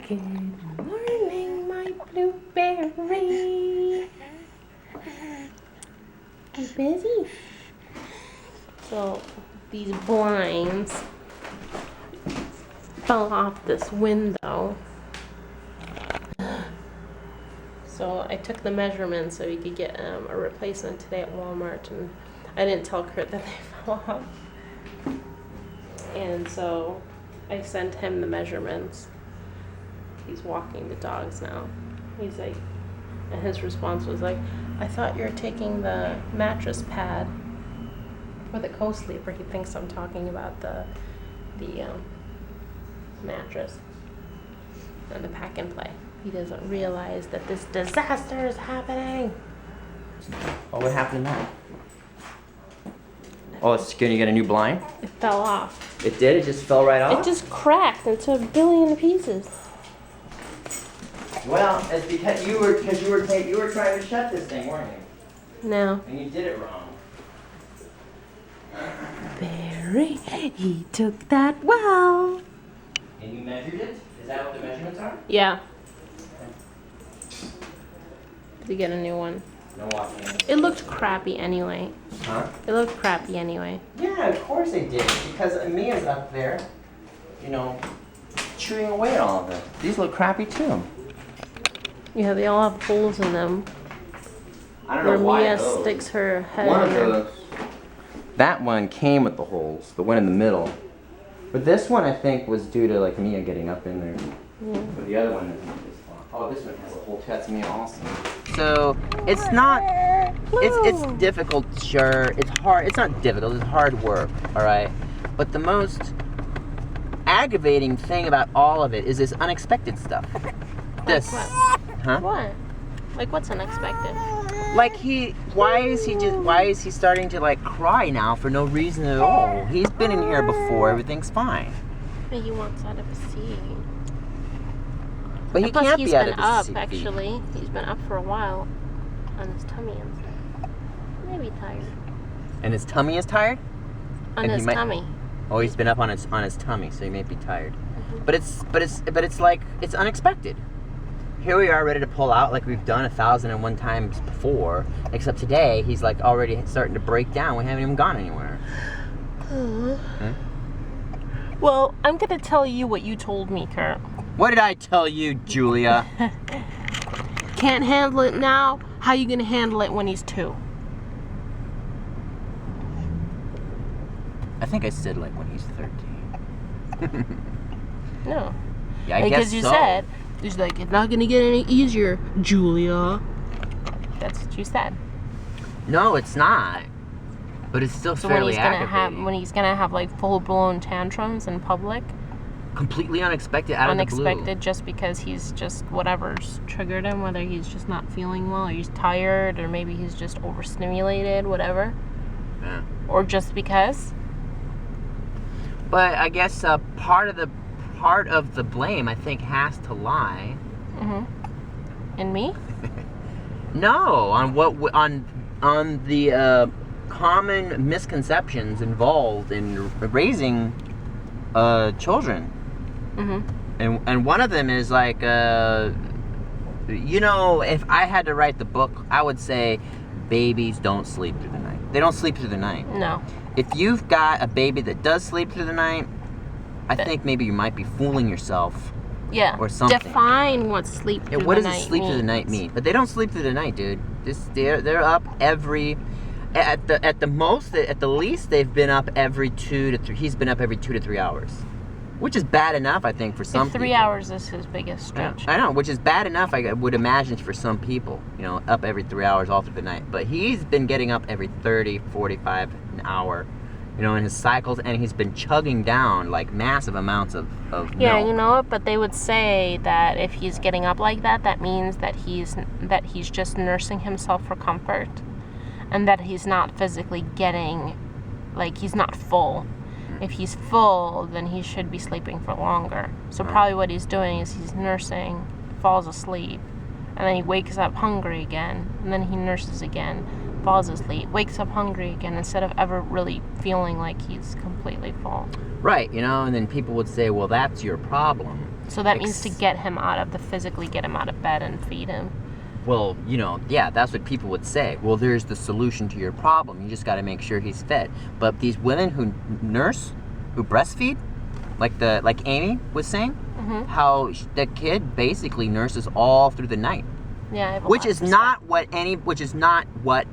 Good morning, my blueberry. You busy? So these blinds fell off this window. So I took the measurements so we could get a replacement today at Walmart, and I didn't tell Kurt that they fell off. And so I sent him the measurements. He's walking the dogs now. He's like, and his response was like, I thought you were taking the mattress pad for the co-sleeper. He thinks I'm talking about the mattress and the pack and play. He doesn't realize that this disaster is happening. Oh, what happened now? Oh, it's gonna get a new blind? It fell off. It did? It just fell right off? It just cracked into a billion pieces. Well, it's because you were trying to shut this thing, weren't you? No. And you did it wrong. Barry, he took that well. And you measured it? Is that what the measurements are? Yeah. To get a new one. No walking in. It looked crappy anyway. Huh? It looked crappy anyway. Yeah, of course they did. Because Mia's up there, you know, chewing away at all of them. These look crappy too. Yeah, they all have holes in them. I don't know why Mia those. sticks her head One in of there. those. That one came with the holes, the one in the middle. But this one I think was due to like Mia getting up in there. Yeah. But the other one isn't this one. Oh, this one has a hole too. That's Mia also. So it's not. It's difficult. Sure, it's hard. It's not difficult. It's hard work. All right. But the most aggravating thing about all of it is this unexpected stuff. This. What? Huh? What? Like what's unexpected? Like why is he starting to like cry now for no reason at all? He's been in here before, everything's fine. He wants out of a seat. But he Plus can't he's be out been of his up seat. actually. He's been up for a while on his tummy and stuff. Maybe tired. And his tummy is tired? On And he his might- tummy. Oh, he's been up on his tummy, so he may be tired. But it's like it's unexpected. Here we are ready to pull out like we've done 1,001 times before, except today he's like already starting to break down. We haven't even gone anywhere. Well, I'm gonna tell you what you told me, Kurt. What did I tell you, Julia? Can't handle it now. How you gonna handle it when he's 2? I think I said like when he's 13. No. Yeah, I guess Because you so. said, he's like, it's not gonna get any easier, Julia. That's what you said. No, it's not. But it's still So when fairly he's gonna have like full blown tantrums in public, completely unexpected out of the blue. unexpected, just because he's just whatever's triggered him, whether he's just not feeling well, or he's tired, or maybe he's just overstimulated, whatever, Yeah. or just because. But I guess part of the blame I think has to lie. And me? No, on the common misconceptions involved in raising children. And one of them is like, you know, if I had to write the book, I would say babies don't sleep through the night. They don't sleep through the night. No. If you've got a baby that does sleep through the night, I think maybe you might be fooling yourself. Yeah. Or something. Define what sleep through the night What does sleep through the night mean? But they don't sleep through the night, dude. They're up every at the least they've been up every 2 to 3. He's been up every 2 to 3 hours, which is bad enough, I think, for some. 3 people. hours is his biggest stretch. I know, which is bad enough, I would imagine, for some people. You know, up every 3 hours all through the night. But he's been getting up every 30, 45, an hour. you know, in his cycles, and he's been chugging down like massive amounts of Yeah, milk. you know what? But they would say that if he's getting up like that, that means that he's just nursing himself for comfort, and that he's not physically getting, like, he's not full. If he's full, then he should be sleeping for longer. So probably what he's doing is he's nursing, falls asleep, and then he wakes up hungry again, and then he nurses again, falls asleep, wakes up hungry again, instead of ever really feeling like he's completely full. Right, you know, and then people would say, well, that's your problem. So that means to physically get him out of bed and feed him. Well, you know, yeah, that's what people would say. Well, there's the solution to your problem. You just got to make sure he's fed. But these women who nurse, who breastfeed, like Amy was saying, how the kid basically nurses all through the night. Yeah, which is not what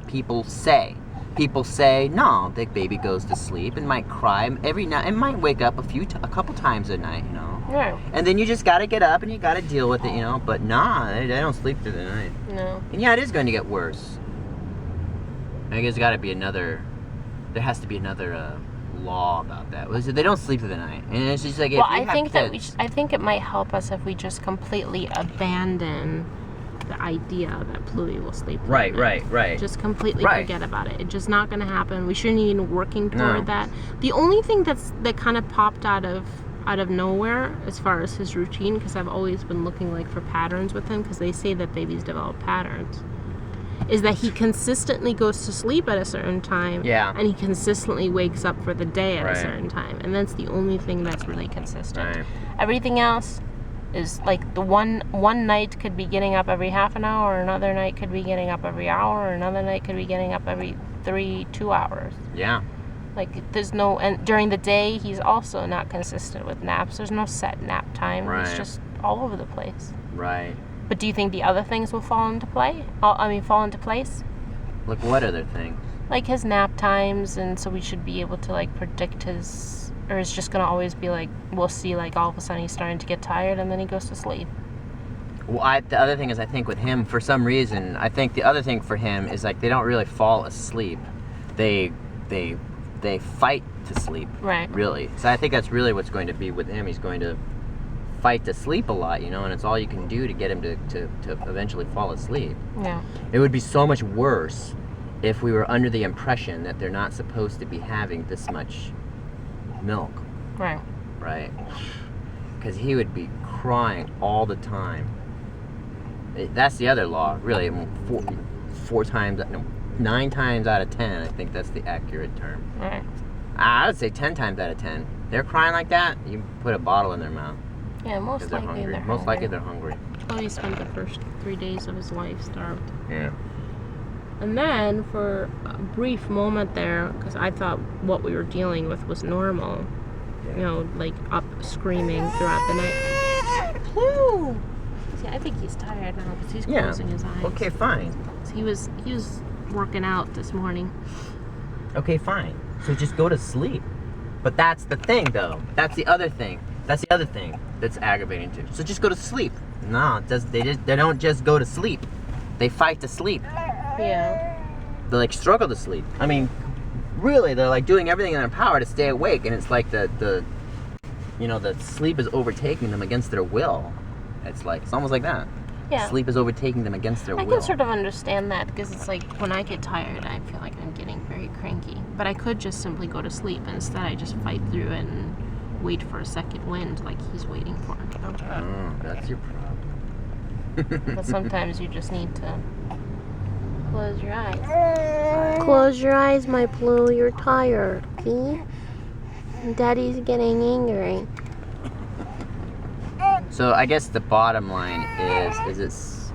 people say. People say, no, the baby goes to sleep and might cry every night and might wake up a couple times a night, you know. Right. And then you just got to get up and you got to deal with it, you know. But nah, they don't sleep through the night. No. And yeah, it is going to get worse. I guess there has to be another law about that. They don't sleep through the night, and it's just like, well, I think it might help us if we just completely abandon the idea that Pluie will sleep through the night. Right. Just completely forget about it. It's just not going to happen. We shouldn't even be working toward that. The only thing that kind of popped out of nowhere as far as his routine, because I've always been looking like for patterns with him, because they say that babies develop patterns, is that he consistently goes to sleep at a certain time, and he consistently wakes up for the day at a certain time, and that's the only thing that's really consistent. Right. Everything else is like the one night could be getting up every half an hour, another night could be getting up every hour, another night could be getting up every 2 hours. Yeah. Like there's no, and during the day he's also not consistent with naps. There's no set nap time. Right. It's just all over the place. Right. But do you think the other things will fall into place? Like what other things? Like his nap times, and so we should be able to like predict his, or it's just gonna always be like, we'll see like all of a sudden he's starting to get tired and then he goes to sleep. Well, the other thing is, I think with him, for some reason, I think the other thing for him is like they don't really fall asleep. They fight to sleep. Right. Really. So I think that's really what's going to be with him. He's going to fight to sleep a lot, you know, and it's all you can do to get him to eventually fall asleep. Yeah. It would be so much worse if we were under the impression that they're not supposed to be having this much milk. Right. Right. Because he would be crying all the time. That's the other law, really. 9 times out of 10, I think that's the accurate term. Right. I would say 10 times out of 10. They're crying like that, you put a bottle in their mouth. Yeah, most likely they're hungry. Most likely they're hungry. Well, he spent the first 3 days of his life starved. Yeah. And then, for a brief moment there, because I thought what we were dealing with was normal, you know, like up screaming throughout the night. Woo! See, I think he's tired now because he's closing his eyes. Okay, fine. So he was working out this morning. Okay, fine. So just go to sleep. But that's the thing, though. That's the other thing. That's the other thing that's aggravating too. So just go to sleep. No, they don't just go to sleep. They fight to sleep. Yeah. They like struggle to sleep. I mean, really, they're like doing everything in their power to stay awake, and it's like the sleep is overtaking them against their will. It's almost like that. Yeah. Sleep is overtaking them against their will. I can sort of understand that, because it's like when I get tired, I feel like I'm getting very cranky. But I could just simply go to sleep, and instead I just fight through it and wait for a second wind like he's waiting for. Oh, that's your problem. But sometimes you just need to close your eyes. Close your eyes, my Blue. You're tired, okay? Daddy's getting angry. So I guess the bottom line is it's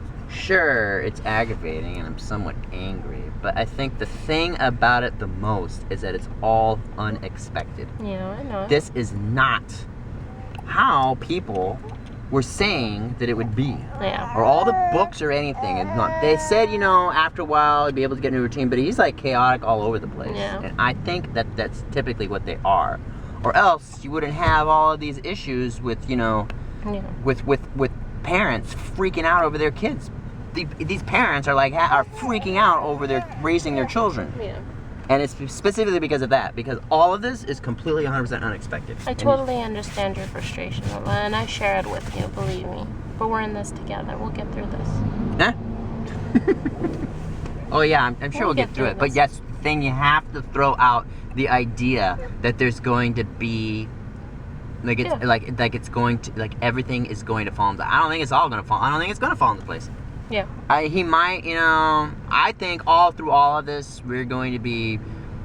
aggravating and I'm somewhat angry, but I think the thing about it the most is that it's all unexpected. Yeah, I know. This is not how people were saying that it would be. Yeah. Or all the books or anything. And not, they said, after a while he'd be able to get into a routine, but he's like chaotic all over the place. Yeah. And I think that that's typically what they are. Or else you wouldn't have all of these issues with, with parents freaking out over their kids. These parents are freaking out over raising their children. Yeah. And it's specifically because of that, because all of this is completely 100% unexpected. I totally understand your frustration, and I share it with you, believe me. But we're in this together. We'll get through this. Huh? Oh yeah, I'm sure we'll get through it. But yes, the thing, you have to throw out the idea that there's going to be like it's like it's going to, like, everything is going to fall into. I don't think it's all going to fall. I don't think it's going to fall into place. Yeah. He might, you know. I think all through all of this, we're going to be.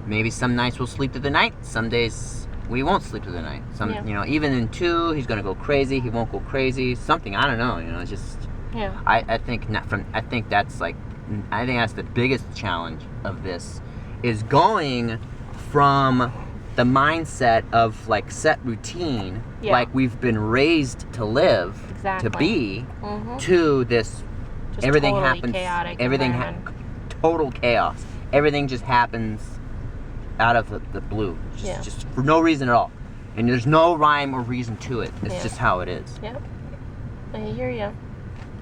Maybe some nights we'll sleep through the night. Some days we won't sleep through the night. You know, even in 2, he's going to go crazy. He won't go crazy. Something, I don't know. You know, it's just. Yeah. I think that's like. I think that's the biggest challenge of this, is going from the mindset of like set routine, like we've been raised to live, to be, to this. Just everything totally happens. Chaotic everything total chaos. Everything just happens out of the blue, just for no reason at all, and there's no rhyme or reason to it. It's just how it is. Yep. I hear you.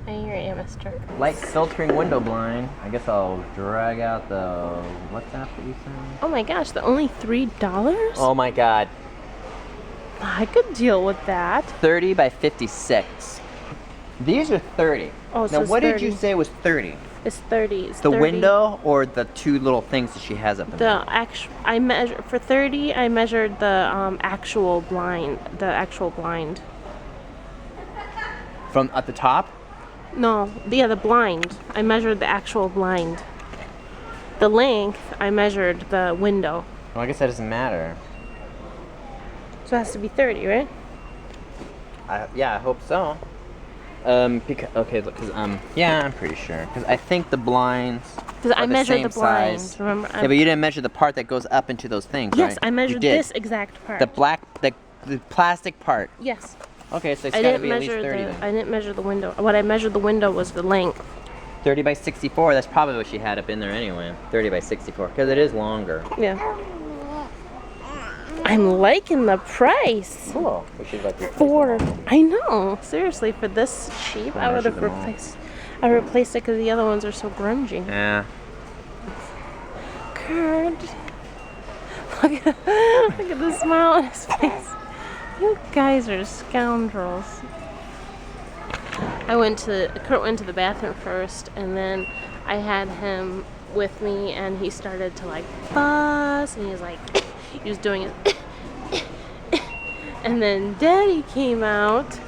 I hear you, mister. Light filtering window blind. I guess I'll drag out the WhatsApp that you sent. Oh my gosh, the only $3? Oh my god. I could deal with that. 30 by 56. These are 30. Oh, so now it's what 30. did you say was 30? It's 30. It's the 30. window or the 2 little things that she has up in there? I measure for 30. I measured the actual blind. The actual blind. From at the top? No, the blind. I measured the actual blind. The length, I measured the window. Well, I guess that doesn't matter. So it has to be 30, right? Yeah, I hope so. Yeah, I'm pretty sure. Because I think the blinds. Because I measured the blind. Size. Remember? Yeah, but you didn't measure the part that goes up into those things, yes, right? I measured this exact part. The plastic part. Yes. Okay, so it's got to be at least 30 then. I didn't measure the window. What I measured the window was the length. 30 by 64. That's probably what she had up in there anyway. 30 by 64, because it is longer. Yeah. I'm liking the price. Cool. We should like I know. Seriously, for this cheap, I would have replaced. I replaced it because the other ones are so grungy. Yeah. Kurt, look at the smile on his face. You guys are scoundrels. Kurt went to the bathroom first, and then I had him with me, and he started to like fuss, and he was like, he was doing it. And then Daddy came out,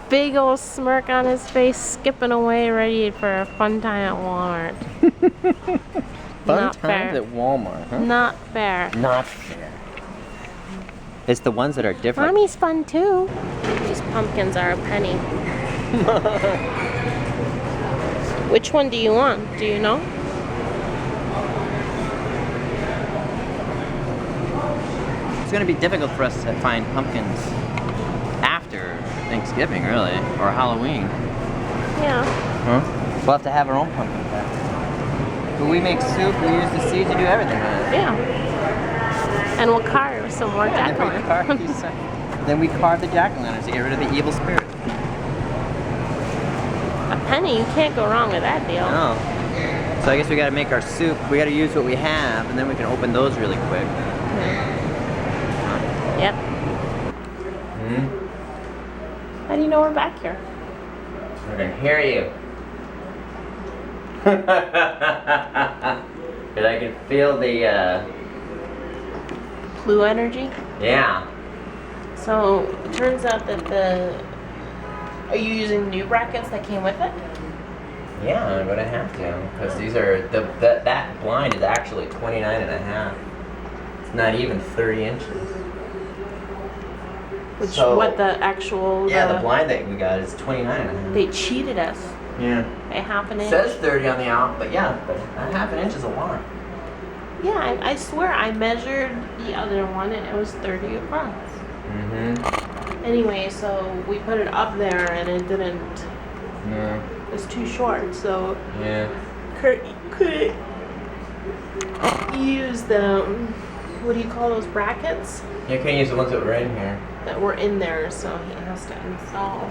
big old smirk on his face, skipping away, ready for a fun time at Walmart. Fun times at Walmart, huh? Not fair. Not fair. It's the ones that are different. Mommy's fun too. These pumpkins are a penny. Which one do you want? Do you know? It's going to be difficult for us to find pumpkins after Thanksgiving, really, or Halloween. Yeah. Huh? We'll have to have our own pumpkin patch. But we make soup, we use the seeds, and do everything with it. Yeah. And we'll carve some more jack-o'-lanterns. Then we carve the jack-o'-lanterns to get rid of the evil spirit. A penny, you can't go wrong with that deal. No. So I guess we got to make our soup. We got to use what we have, and then we can open those really quick. Yep. Hmm? How do you know we're back here? I can hear you. And I can feel the, Blue energy? Yeah. So, it turns out that are you using new brackets that came with it? Yeah, I'm gonna have to, because these are, that blind is actually 29 and a half. It's not even 30 inches. Which, what the actual... Yeah, the blind that we got is 29 and a half. They cheated us. Yeah. By half an It inch. says 30 on the out, but yeah, but a half an inch is a lot. Yeah, I swear I measured the other one and it was 30 across. Mm-hmm. Anyway, so we put it up there and it didn't... Yeah. It was too short, so... Yeah. Kurt couldn't use the... What do you call those brackets? You can't use the ones that were in here. That were in there, so he has to install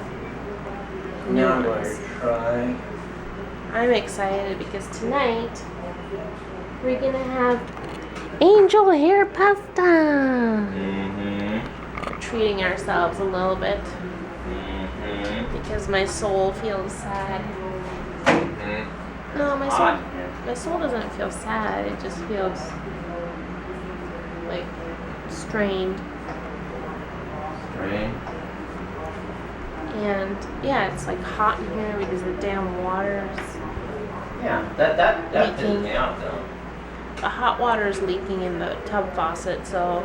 new Now I'm ones. going to try. I'm excited because tonight we're gonna have angel hair pasta. We're treating ourselves a little bit because my soul feels sad. No, my soul doesn't feel sad. It just feels like strained. And yeah, it's like hot in here because the damn water's Yeah, that leaking. didn't me out though. The hot water is leaking in the tub faucet, so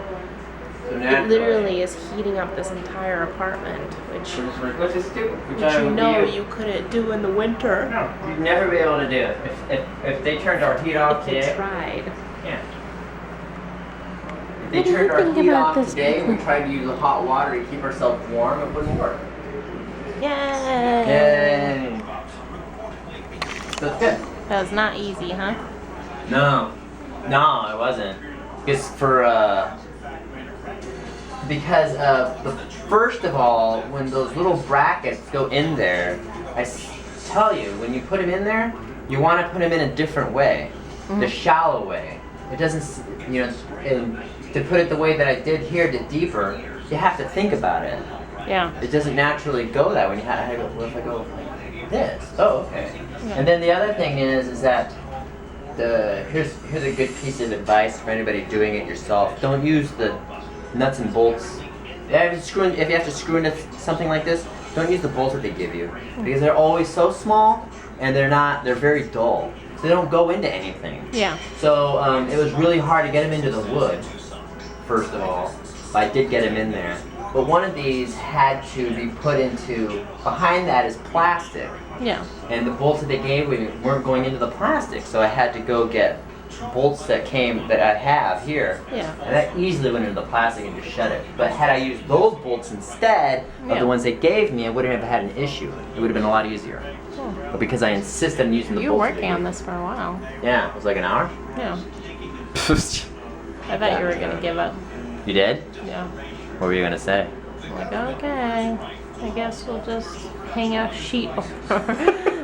So it naturally, literally is heating up this entire apartment, which which is stupid. you know you couldn't do in the winter. No, you'd never be able to do it. If they turned our heat off If you today, tried. yeah. If What they do you turned our think heat about off this? today and we tried to use the hot water to keep ourselves warm, it wouldn't work. Yay! Yay! So it's good. That was not easy, huh? No, it wasn't. Because first of all, when those little brackets go in there, tell you, when you put them in there, you want to put them in a different way, the shallow way. It doesn't, and to put it the way that I did here, the deeper, you have to think about it. Yeah. It doesn't naturally go that way. You have to go, what if I go like this? Oh, okay. Yeah. And then the other thing is that here's a good piece of advice for anybody doing it yourself. Don't use the nuts and bolts. If you have to screw into something like this, don't use the bolts that they give you because they're always so small and they're very dull. So they don't go into anything. Yeah. So it was really hard to get them into the wood, first of all. But I did get them in there. But one of these had to be put into, behind that is plastic. Yeah. And the bolts that they gave me weren't going into the plastic, so I had to go get bolts that I have here. Yeah. And that easily went into the plastic and just shut it. But had I used those bolts instead of the ones they gave me, I wouldn't have had an issue. It would have been a lot easier. Cool. But because I insisted on using the You were bolts. working on this for a while. Yeah, it was like an hour. Yeah. I thought you were gonna give up. You did? Yeah. What were you gonna say? Like, okay, I guess we'll just hang a sheet over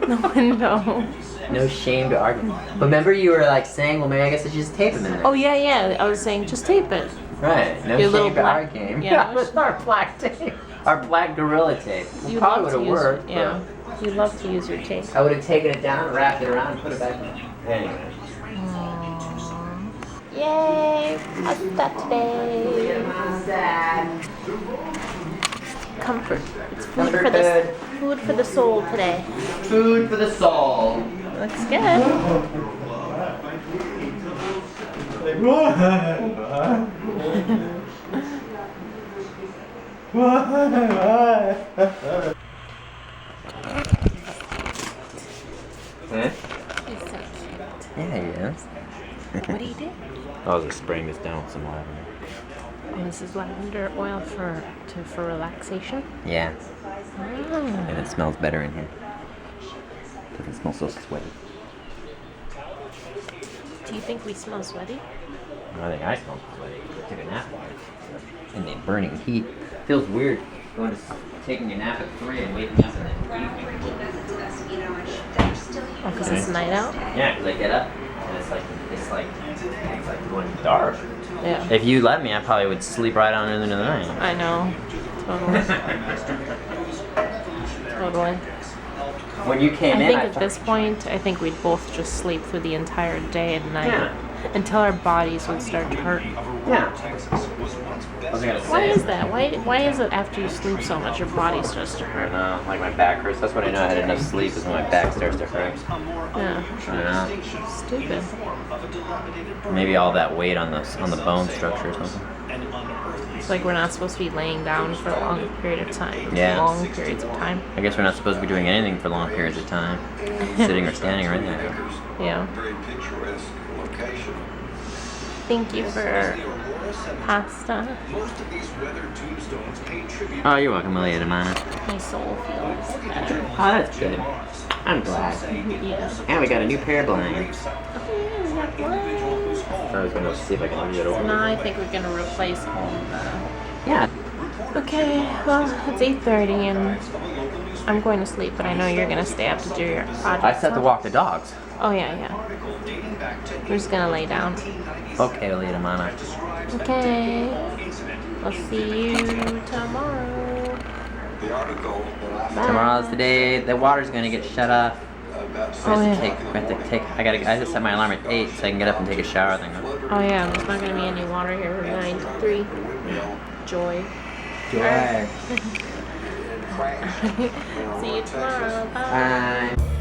the window. No shame to argue. But remember you were like saying, well, maybe I guess I should just tape them in there. Oh yeah. I was saying just tape it. Right. No Your little shame to black- arguing. yeah. With our black tape. Our black Gorilla tape. You Probably love would to have use worked. yeah. You love to use your tape. I would have taken it down, wrapped it around, and put it back in. Anyway. Yay! Pasta today. Comfort. It's food Comfort for the food. food for the soul today. Food for the soul. Looks good. Huh? He's so cute. Yeah, he is. What do you do? I was just spraying this down with some lavender. Oh, this is lavender oil for relaxation. Yeah, Ah. and it smells better in here. Doesn't smell so sweaty. Do you think we smell sweaty? I think I smell sweaty. I took a nap in the burning heat. Feels weird going to taking a nap at 3 and waking up in the evening. Oh, because it's night out. Yeah, because I get up and it's like going dark. Yeah. If you let me, I probably would sleep right on into the night. I know. Totally. When you came I in, think at this point, I think we'd both just sleep through the entire day and night until our bodies would start to hurt. Yeah. I was gonna say. Why is that? Why is it after you sleep so much, your body starts to I hurt? don't know. Like my back hurts. That's when I know I had enough sleep. Is when my back starts to hurt. Yeah. I don't know. Stupid. Maybe all that weight on the bone structure or something. It's like we're not supposed to be laying down for a long period of time. Yeah. Long periods of time. I guess we're not supposed to be doing anything for long periods of time. Sitting or standing right there. Yeah. Thank you for pasta. Oh, you're welcome, Malia de Mana. My soul feels better. Oh, that's good. I'm glad. Yeah. And we got a new pair of blinds. Oh, yeah, we got blinds. I was gonna see if I can move it over. Now I think we're gonna replace all the. Yeah. Okay, well, it's 8:30 and I'm going to sleep, but I know you're going to stay up to do your project. I set to walk the dogs. Oh, yeah. I'm just going to lay down. Okay, Lita Mana. Okay. I'll see you tomorrow. Bye. Tomorrow's the day the water's gonna get shut off. I have to set my alarm at 8 so I can get up and take a shower then. Oh yeah, there's not gonna be any water here from 9 to 3. Joy. Joy. See you tomorrow. Bye. Bye.